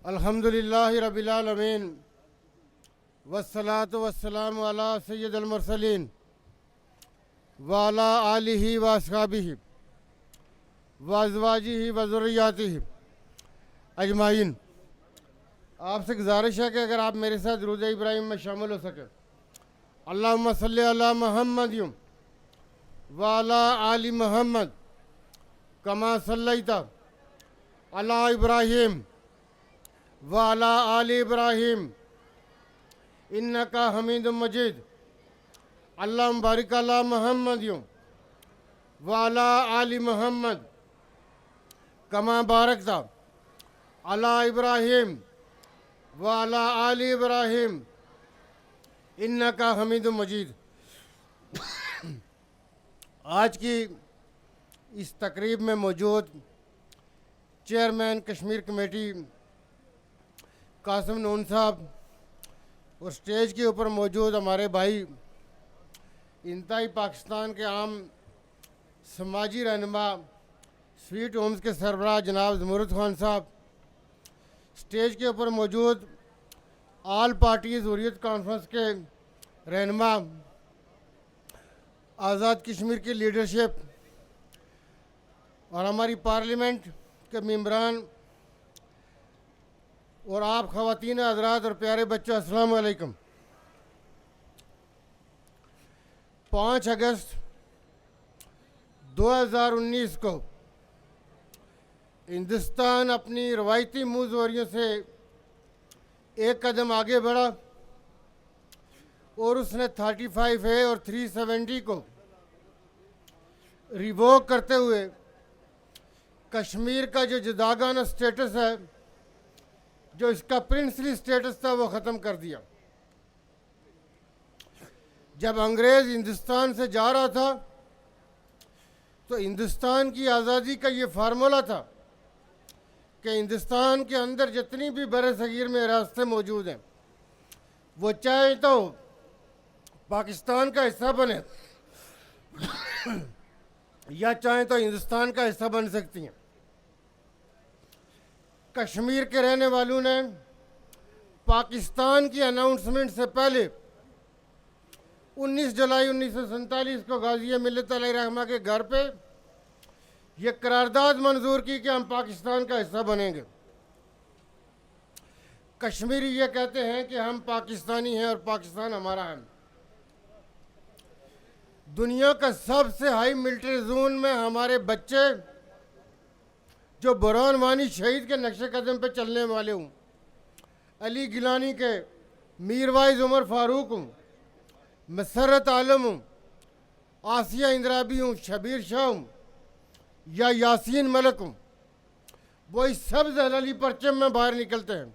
अल्हम्दुलिल्लाहि रब्बिल आलमीन वस्सलातु वस्सलामु अला सय्यिदिल मुरसलीन व अला आलिहि व अस्हाबिहि व अज़वाजिहि व ज़ुर्रिय्यातिहि अजमाइन। आपसे गुजारिश है कि अगर आप मेरे साथ दुरूद इब्राहिम में शामिल हो सके। अल्लाहुम्मा सल्लि अला मुहम्मद व अला आलि मुहम्मद कमा सल्लैता अला इब्राहिम व अला आलि इब्राहिम इन्नका हमीदुम मजीद। अल्लाहुम्मा बारिक अला मुहम्मद व अला आलि मुहम्मद कमा बारकता अला इब्राहिम व अला आलि इब्राहिम इन्नका हमीदुम मजीद। आज की इस तकरीब में मौजूद चेयरमैन कश्मीर कमेटी कासिम नून साहब और स्टेज के ऊपर मौजूद हमारे भाई इंतहाई पाकिस्तान के आम समाजी रहनुमा स्वीट होम्स के सरबराह जनाब ज़मुरुद खान साहब, स्टेज के ऊपर मौजूद ऑल पार्टीज़ हुर्रियत कॉन्फ्रेंस के रहनुमा, आज़ाद कश्मीर की लीडरशिप और हमारी पार्लियामेंट के मेंबरान और आप ख़वातीन हज़रात और प्यारे बच्चों, अस्सलाम वालेकुम। 5 अगस्त 2019 को हिंदुस्तान अपनी रवायती मूज़ोरियों से एक कदम आगे बढ़ा और उसने 35A और 370 को रिवोक करते हुए कश्मीर का जो जुदागाना स्टेटस है, जो इसका प्रिंसली स्टेटस था, वो ख़त्म कर दिया। जब अंग्रेज़ हिंदुस्तान से जा रहा था तो हिंदुस्तान की आज़ादी का ये फार्मूला था कि हिंदुस्तान के अंदर जितनी भी बरे सगीर में रास्ते मौजूद हैं, वो चाहे तो पाकिस्तान का हिस्सा बने या चाहे तो हिंदुस्तान का हिस्सा बन सकती हैं। कश्मीर के रहने वालों ने पाकिस्तान की अनाउंसमेंट से पहले 19 जुलाई 1947 को गाज़ी मिल्लत अलैहिर्रहमा के घर पे ये करारदाद मंजूर की कि हम पाकिस्तान का हिस्सा बनेंगे। कश्मीरी ये कहते हैं कि हम पाकिस्तानी हैं और पाकिस्तान हमारा है। दुनिया का सबसे हाई मिलिट्री जोन में हमारे बच्चे जो बुरहान वानी शहीद के नक्शे कदम पे चलने वाले हूँ, अली गिलानी के मीरवाइज उमर फारूक हूँ, मसरत आलम हूँ, आसिया इंद्राबी हूँ, शबीर शाह हूँ या यासीन मलक हूँ, वो इस सब जलाली परचम में बाहर निकलते हैं।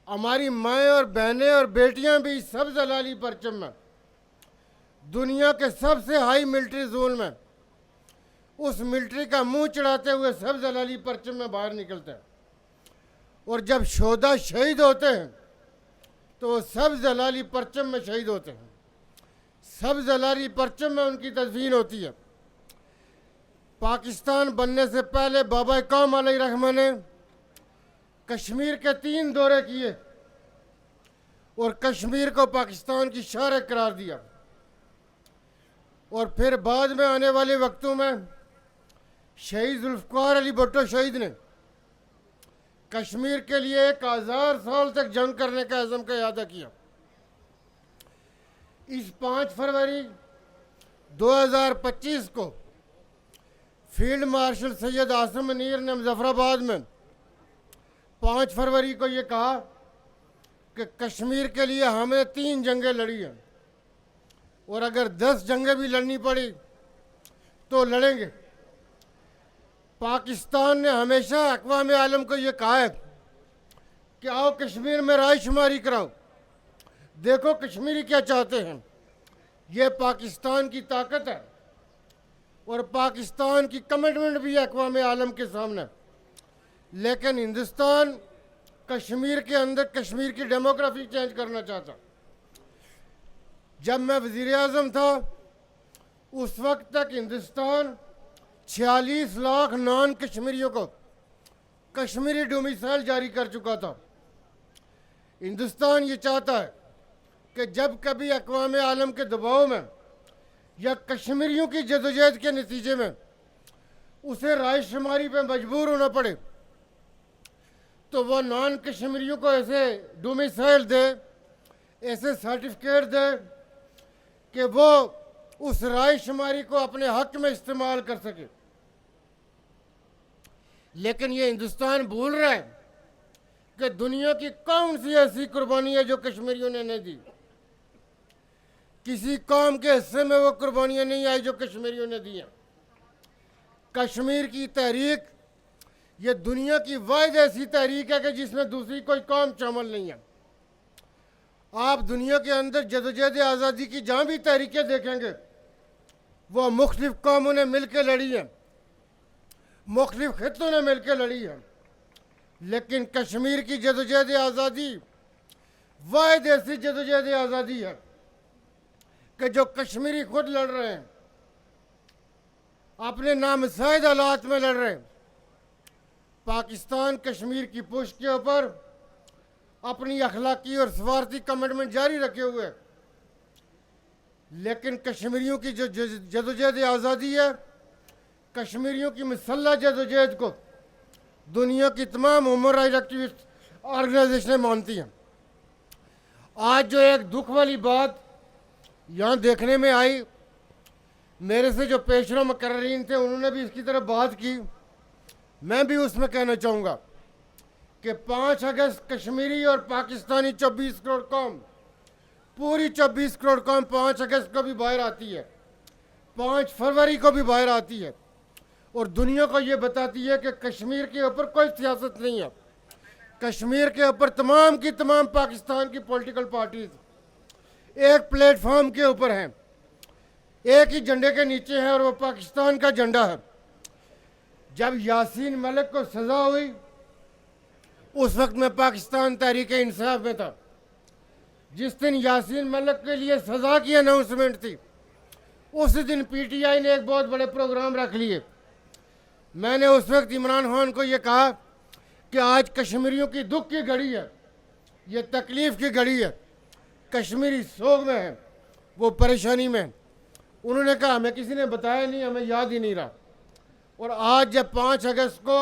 हमारी माएँ और बहनें और बेटियाँ भी इस सब जलाली परचम में दुनिया के सबसे हाई मिलिट्री जोन में उस मिलिट्री का मुंह चढ़ाते हुए सब जलाली परचम में बाहर निकलते हैं। और जब शोधा शहीद होते हैं तो वो सब जलाली परचम में शहीद होते हैं। सब जलाली परचम में उनकी तदफीन होती है। पाकिस्तान बनने से पहले बाबा कौम अलैहिर्रहमा ने कश्मीर के 3 दौरे किए और कश्मीर को पाकिस्तान की शहर करार दिया। और फिर बाद में आने वाले वक्तों में शहीद जुल्फ़िकार अली भुट्टो शहीद ने कश्मीर के लिए 1000 साल तक जंग करने का अज़म का इरादा किया। इस 5 फरवरी 2025 को फील्ड मार्शल सैयद आसिम मुनीर ने मुज़फ़्फ़राबाद में 5 फरवरी को ये कहा कि कश्मीर के लिए हमें 3 जंगें लड़ी हैं और अगर 10 जंगें भी लड़नी पड़ी तो लड़ेंगे। पाकिस्तान ने हमेशा अक़वाम आलम को ये कहा है कि आओ कश्मीर में राय शुमारी कराओ, देखो कश्मीरी क्या चाहते हैं। ये पाकिस्तान की ताकत है और पाकिस्तान की कमिटमेंट भी है अक़वाम आलम के सामने। लेकिन हिंदुस्तान कश्मीर के अंदर कश्मीर की डेमोग्राफी चेंज करना चाहता। जब मैं वज़ीर आज़म था उस वक्त तक हिंदुस्तान 46 लाख नॉन कश्मीरियों को कश्मीरी डोमिसाइल जारी कर चुका था। हिंदुस्तान ये चाहता है कि जब कभी अक़वाम आलम के दबाव में या कश्मीरियों की जदोजहद के नतीजे में उसे राय शुमारी पर मजबूर होना पड़े तो वह नॉन कश्मीरियों को ऐसे डोमिसाइल दे, ऐसे सर्टिफिकेट दे कि वो उस राय शुमारी को अपने हक में इस्तेमाल कर सके। लेकिन ये हिंदुस्तान भूल रहा है कि दुनिया की कौन सी ऐसी कुर्बानी है जो कश्मीरियों ने नहीं दी। किसी कौम के हिस्से में वो कुर्बानियां नहीं आई जो कश्मीरियों ने दी हैं। कश्मीर की तहरीक ये दुनिया की वाहिद ऐसी तहरीक है कि जिसमें दूसरी कोई कौम शामिल नहीं है। आप दुनिया के अंदर जदोजहद आज़ादी की जहाँ भी तहरीकें देखेंगे वो मुख्तलिफ कौमों ने मिल के लड़ी हैं, मुख्तलिफ खित्तों ने मिल के लड़ी है। लेकिन कश्मीर की जदोजहद आज़ादी वाहिद ऐसी जदोजहद आज़ादी है कि जो कश्मीरी खुद लड़ रहे हैं, अपने नामसाइद हालात में लड़ रहे हैं। पाकिस्तान कश्मीर की पुष्ट के ऊपर अपनी अखलाकी और सफारती कमिटमेंट जारी रखे हुए है। लेकिन कश्मीरियों की जो जदोजहद आज़ादी है, कश्मीरियों की मुसल्लह जदोजहद को दुनिया की तमाम ह्यूमन राइट एक्टिविस्ट ऑर्गेनाइजेशनें मानती हैं। आज जो एक दुख वाली बात यहाँ देखने में आई, मेरे से जो पेशरो मुकर्रीन थे उन्होंने भी इसकी तरफ बात की। मैं भी उसमें कहना चाहूँगा कि 5 अगस्त कश्मीरी और पाकिस्तानी 24 करोड़ कौम, पूरी 24 करोड़ कौम 5 अगस्त को भी बाहर आती है, 5 फरवरी को भी बाहर आती है और दुनिया को ये बताती है कि कश्मीर के ऊपर कोई सियासत नहीं है। कश्मीर के ऊपर तमाम की तमाम पाकिस्तान की पॉलिटिकल पार्टीज एक प्लेटफॉर्म के ऊपर हैं, एक ही झंडे के नीचे हैं और वो पाकिस्तान का झंडा है। जब यासीन मलिक को सज़ा हुई उस वक्त मैं पाकिस्तान तहरीक इंसाफ में था। जिस दिन यासीन मलिक के लिए सज़ा की अनाउंसमेंट थी उस दिन पीटीआई ने एक बहुत बड़े प्रोग्राम रख लिए। मैंने उस वक्त इमरान खान को ये कहा कि आज कश्मीरियों की दुख की घड़ी है, ये तकलीफ़ की घड़ी है, कश्मीरी सोग में है, वो परेशानी में है। उन्होंने कहा हमें किसी ने बताया नहीं, हमें याद ही नहीं रहा। और आज जब 5 अगस्त को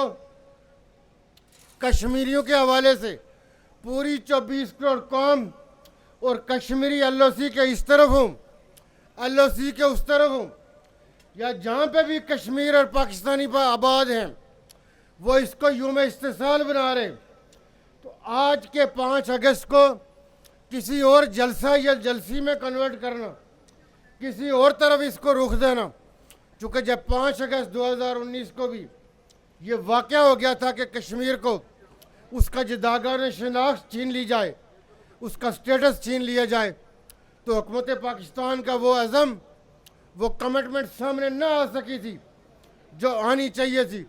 कश्मीरियों के हवाले से पूरी 24 करोड़ कौम और कश्मीरी एलओसी के इस तरफ हूँ, एलओसी के उस तरफ हूँ, या जहाँ पे भी कश्मीर और पाकिस्तानी पर आबाद हैं वो इसको यूम इस्तिसाल बना रहे हैं, तो आज के 5 अगस्त को किसी और जलसा या जलसी में कन्वर्ट करना, किसी और तरफ इसको रुख देना, चूँकि जब 5 अगस्त 2019 को भी ये वाक़या हो गया था कि कश्मीर को उसका जदागान शनाख्त छीन ली जाए, उसका स्टेटस छीन लिया जाए, तो हुकूमत पाकिस्तान का वो अज़म, वो कमिटमेंट सामने ना आ सकी थी जो आनी चाहिए थी।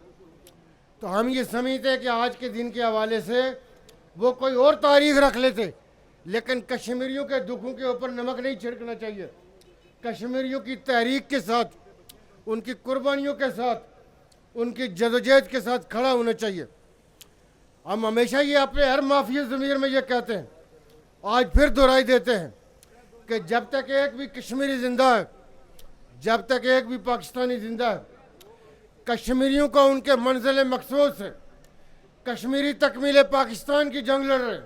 तो हम ये समझते हैं कि आज के दिन के हवाले से वो कोई और तारीख रख लेते, लेकिन कश्मीरियों के दुखों के ऊपर नमक नहीं छिड़कना चाहिए। कश्मीरियों की तहरीक के साथ, उनकी कुर्बानियों के साथ, उनकी जदोजहद के साथ खड़ा होना चाहिए। हम हमेशा ये अपने हर माफिया ज़मीर में ये कहते हैं, आज फिर दोहराई देते हैं कि जब तक एक भी कश्मीरी ज़िंदा है, जब तक एक भी पाकिस्तानी ज़िंदा है, कश्मीरियों को उनके मंजिल मकसूद से, कश्मीरी तकमील पाकिस्तान की जंग लड़ रहे,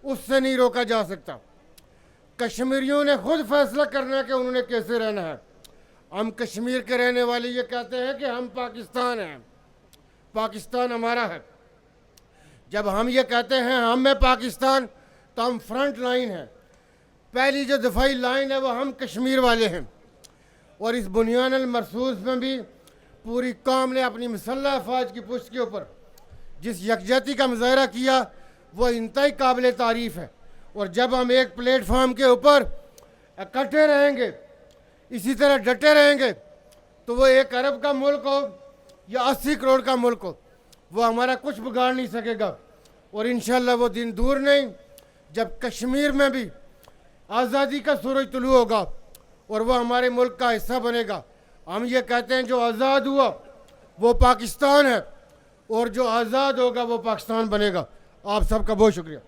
उससे नहीं रोका जा सकता। कश्मीरियों ने खुद फैसला करना है कि उन्होंने कैसे रहना है। हम कश्मीर के रहने वाले ये कहते हैं कि हम पाकिस्तान हैं, पाकिस्तान हमारा है। जब हम ये कहते हैं हम में पाकिस्तान, तो हम फ्रंट लाइन हैं, पहली जो दफाई लाइन है वो हम कश्मीर वाले हैं। और इस बुनियान अल मरसूस में भी पूरी कौम ने अपनी मुसल्लह अफवाज की पुष्ट के ऊपर जिस यकजहती का मुजाहरा किया वो इंतहाई काबिल तारीफ़ है। और जब हम एक प्लेटफॉर्म के ऊपर इकट्ठे रहेंगे, इसी तरह डटे रहेंगे, तो वो 1 अरब का मुल्क हो या 80 करोड़ का मुल्क हो, वो हमारा कुछ बिगाड़ नहीं सकेगा। और इंशाअल्लाह वो दिन दूर नहीं जब कश्मीर में भी आज़ादी का सूरज तुलू होगा और वह हमारे मुल्क का हिस्सा बनेगा। हम ये कहते हैं जो आज़ाद हुआ वो पाकिस्तान है, और जो आज़ाद होगा वो पाकिस्तान बनेगा। आप सबका बहुत शुक्रिया।